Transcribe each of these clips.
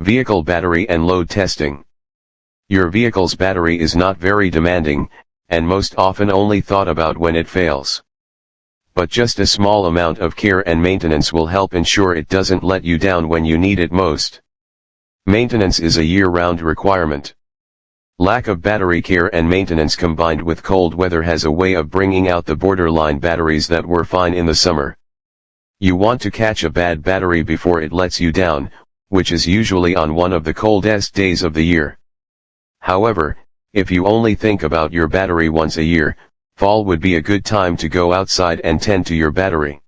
Vehicle battery and load testing. Your vehicle's battery is not very demanding, and most often only thought about when it fails. But just a small amount of care and maintenance will help ensure it doesn't let you down when you need it most. Maintenance is a year-round requirement. Lack of battery care and maintenance combined with cold weather has a way of bringing out the borderline batteries that were fine in the summer. You want to catch a bad battery before it lets you down, which is usually on one of the coldest days of the year. However, if you only think about your battery once a year, fall would be a good time to go outside and tend to your battery.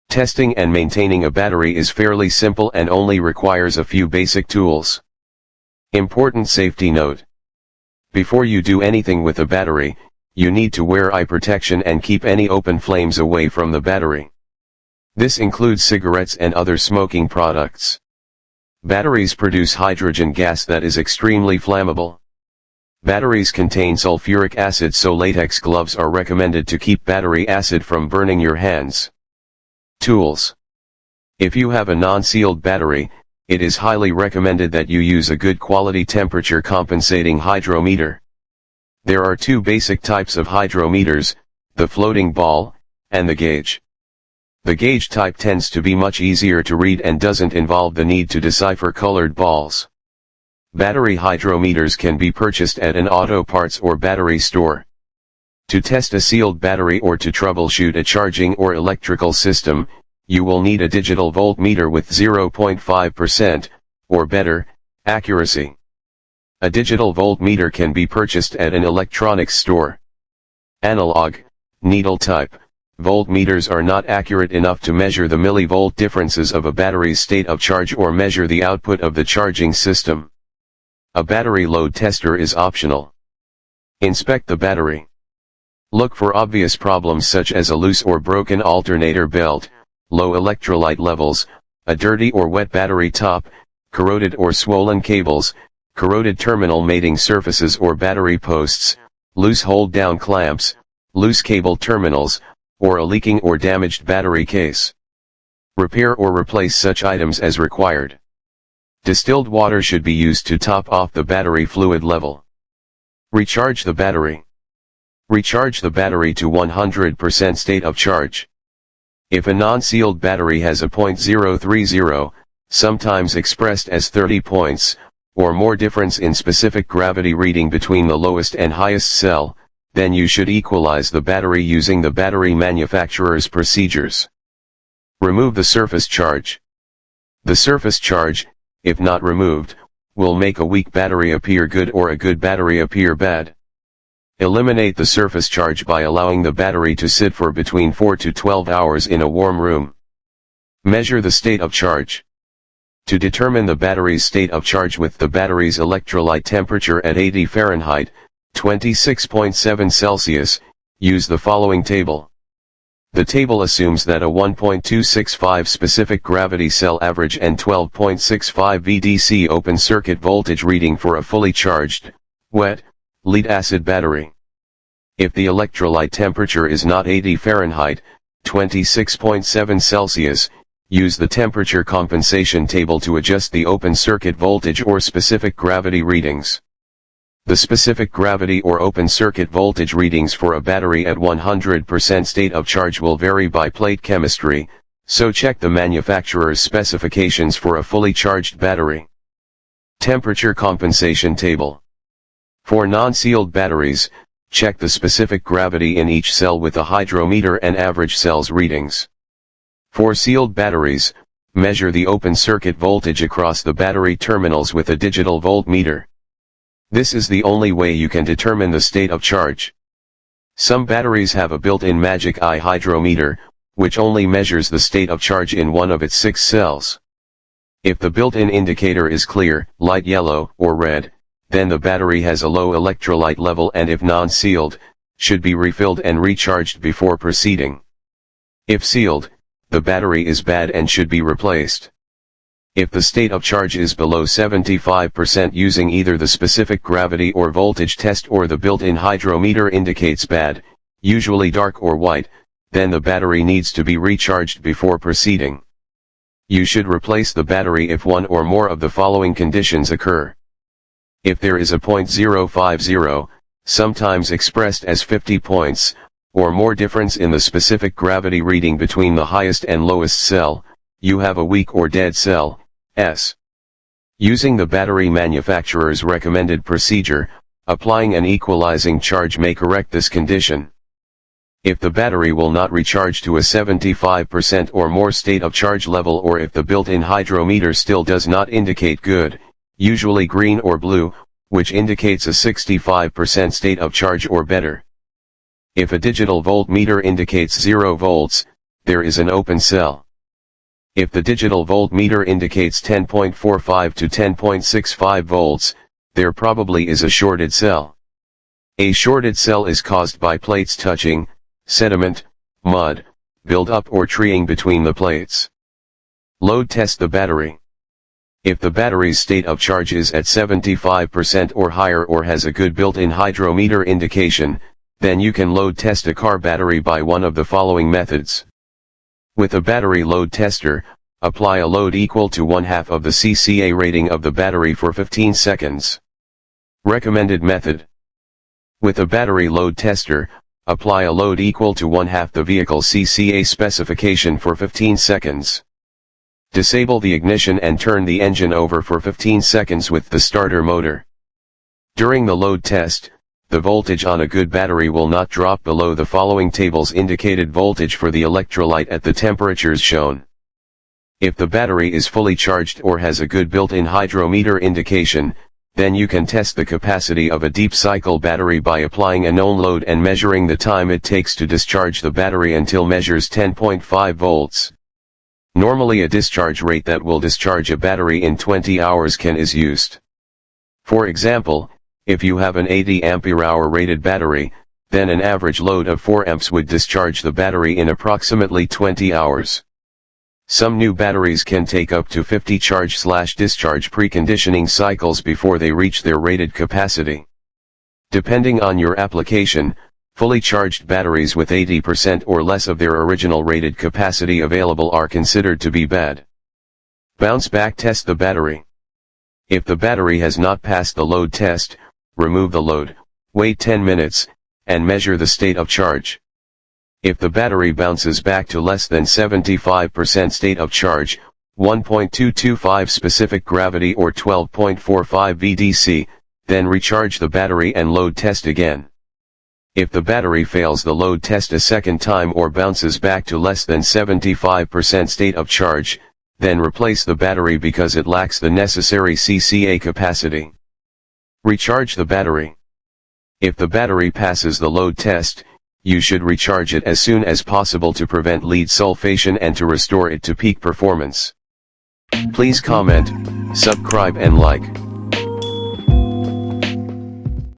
Testing and maintaining a battery is fairly simple and only requires a few basic tools. Important safety note. Before you do anything with a battery, you need to wear eye protection and keep any open flames away from the battery. This includes cigarettes and other smoking products. Batteries produce hydrogen gas that is extremely flammable. Batteries contain sulfuric acid, so latex gloves are recommended to keep battery acid from burning your hands. Tools. If you have a non-sealed battery, it is highly recommended that you use a good quality temperature compensating hydrometer. There are two basic types of hydrometers, the floating ball, and the gauge. The gauge type tends to be much easier to read and doesn't involve the need to decipher colored balls. Battery hydrometers can be purchased at an auto parts or battery store. To test a sealed battery or to troubleshoot a charging or electrical system, you will need a digital voltmeter with 0.5%, or better, accuracy. A digital voltmeter can be purchased at an electronics store. Analog, needle type voltmeters are not accurate enough to measure the millivolt differences of a battery's state of charge or measure the output of the charging system. A battery load tester is optional. Inspect the battery. Look for obvious problems such as a loose or broken alternator belt, low electrolyte levels, a dirty or wet battery top, corroded or swollen cables, corroded terminal mating surfaces or battery posts, loose hold-down clamps, loose cable terminals, or a leaking or damaged battery case. Repair or replace such items as required. Distilled water should be used to top off the battery fluid level. Recharge the battery. Recharge the battery to 100% state of charge. If a non-sealed battery has a .030, sometimes expressed as 30 points, or more difference in specific gravity reading between the lowest and highest cell, then you should equalize the battery using the battery manufacturer's procedures. Remove the surface charge. The surface charge, if not removed, will make a weak battery appear good or a good battery appear bad. Eliminate the surface charge by allowing the battery to sit for between 4 to 12 hours in a warm room. Measure the state of charge. To determine the battery's state of charge with the battery's electrolyte temperature at 80 Fahrenheit, 26.7 Celsius, use the following table. The table assumes that a 1.265 specific gravity cell average and 12.65 VDC open circuit voltage reading for a fully charged, wet, lead-acid battery. If the electrolyte temperature is not 80 Fahrenheit, 26.7 Celsius, use the temperature compensation table to adjust the open circuit voltage or specific gravity readings. The specific gravity or open circuit voltage readings for a battery at 100% state of charge will vary by plate chemistry, so check the manufacturer's specifications for a fully charged battery. Temperature compensation table. For non-sealed batteries, check the specific gravity in each cell with a hydrometer and average cells readings. For sealed batteries, measure the open circuit voltage across the battery terminals with a digital voltmeter. This is the only way you can determine the state of charge. Some batteries have a built-in magic eye hydrometer, which only measures the state of charge in one of its 6 cells. If the built-in indicator is clear, light yellow, or red, then the battery has a low electrolyte level and if non-sealed, should be refilled and recharged before proceeding. If sealed, the battery is bad and should be replaced. If the state of charge is below 75% using either the specific gravity or voltage test or the built-in hydrometer indicates bad, usually dark or white, then the battery needs to be recharged before proceeding. You should replace the battery if one or more of the following conditions occur. If there is a .050, sometimes expressed as 50 points, or more difference in the specific gravity reading between the highest and lowest cell, you have a weak or dead cell. Using the battery manufacturer's recommended procedure, applying an equalizing charge may correct this condition. If the battery will not recharge to a 75% or more state of charge level, or if the built-in hydrometer still does not indicate good, usually green or blue, which indicates a 65% state of charge or better. If a digital voltmeter indicates 0 volts, there is an open cell. If the digital voltmeter indicates 10.45 to 10.65 volts, there probably is a shorted cell. A shorted cell is caused by plates touching, sediment, mud, build-up or treeing between the plates. Load test the battery. If the battery's state of charge is at 75% or higher or has a good built-in hydrometer indication, then you can load test a car battery by one of the following methods. With a battery load tester, apply a load equal to 1/2 of the CCA rating of the battery for 15 seconds. Recommended method. With a battery load tester, apply a load equal to 1/2 the vehicle CCA specification for 15 seconds. Disable the ignition and turn the engine over for 15 seconds with the starter motor. During the load test, the voltage on a good battery will not drop below the following table's indicated voltage for the electrolyte at the temperatures shown. If the battery is fully charged or has a good built-in hydrometer indication, then you can test the capacity of a deep cycle battery by applying a known load and measuring the time it takes to discharge the battery until measures 10.5 volts. Normally a discharge rate that will discharge a battery in 20 hours is used. For example, if you have an 80 ampere-hour rated battery, then an average load of 4 amps would discharge the battery in approximately 20 hours. Some new batteries can take up to 50 charge/discharge preconditioning cycles before they reach their rated capacity. Depending on your application, fully charged batteries with 80% or less of their original rated capacity available are considered to be bad. Bounce back test the battery. If the battery has not passed the load test, remove the load, wait 10 minutes, and measure the state of charge. If the battery bounces back to less than 75% state of charge, 1.225 specific gravity or 12.45 VDC, then recharge the battery and load test again. If the battery fails the load test a second time or bounces back to less than 75% state of charge, then replace the battery because it lacks the necessary CCA capacity. Recharge the battery. If the battery passes the load test, you should recharge it as soon as possible to prevent lead sulfation and to restore it to peak performance. Please comment, subscribe and like.